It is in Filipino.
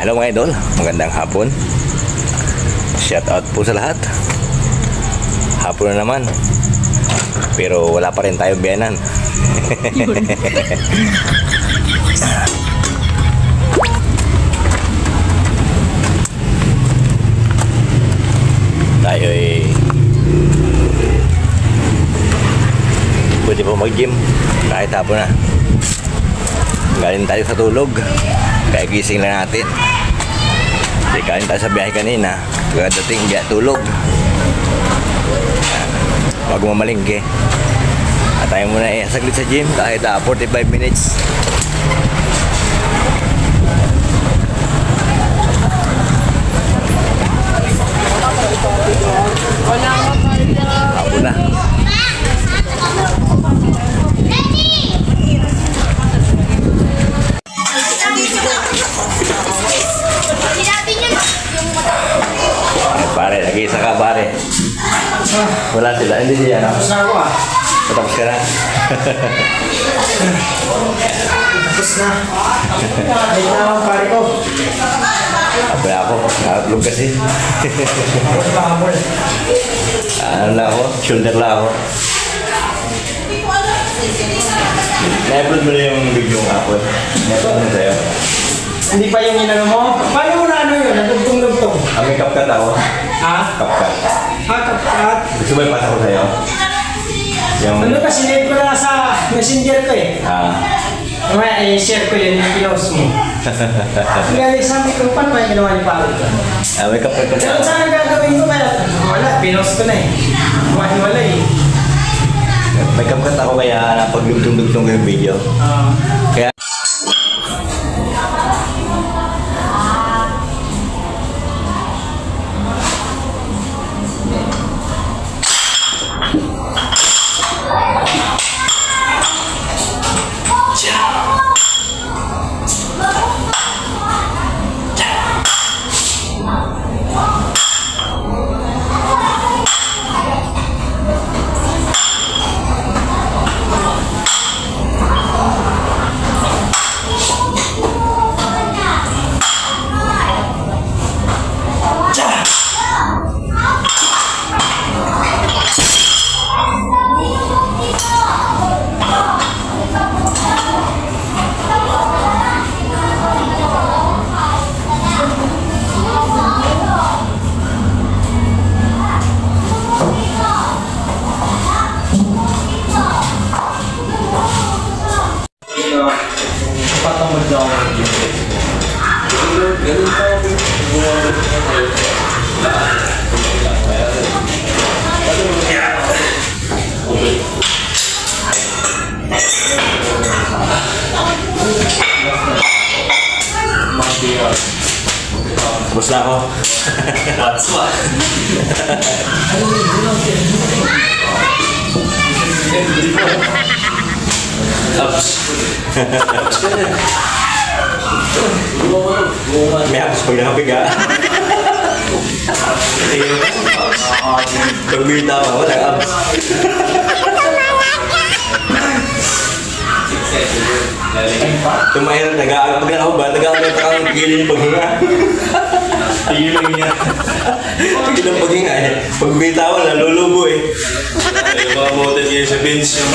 Hello mga idol, magandang hapon. Shout out po sa lahat. Hapon na naman, pero wala pa rin tayong biyanan. Tayo pwede po mag-gym kahit hapon na. Galing tayo sa tulog, kaya gising lang natin. Kasi galing tayo sa biyahe kanina, pagdating biyahe tulog, bago mamalingke. At tayo muna saglit sa gym kahit 45 minutes. Hapon na. Pare, nag-iisa ka pare. Wala sila, hindi siya. Tapos na ako ah. Tapos ka na. Tapos na. Ay na ako pare ko. Abay ako, nakatlog kasi. Ano lang ako, shoulder lang ako. Na-upload mo na yung video ng hapon. Na-upload mo sa'yo. Hindi pa yung inano mo? Paano mo na ano yun? Nagtugtong-lugtong. May CapCut ako. Ha? CapCut. Ha? Kapkat? Gusto mo ipasa ko sa'yo? Yung... Ano ka? Sinave ko na sa messenger ko eh. May share ko yun yung pinost mo. Kaya sabi ko, paano may ginawa ni Palo ka? May CapCut ko Pero saan gagawin ko kaya? Wala, pinost ko na eh. Wala eh. May CapCut ako kaya napag-dugtong-dugtong ko yung video. Kaya... Tapos na ako. What's what? May hapos pag nakabiga. Pag bitaw ako, walang abs. Tumahiran, pag nakahubad, nag-aagal pa kang tigilin yung paghinga. Tigilin niya. Tigilin ang paghinga eh. Pag bitawan, nalulubo eh. Ay, mga model kayo sa bench yung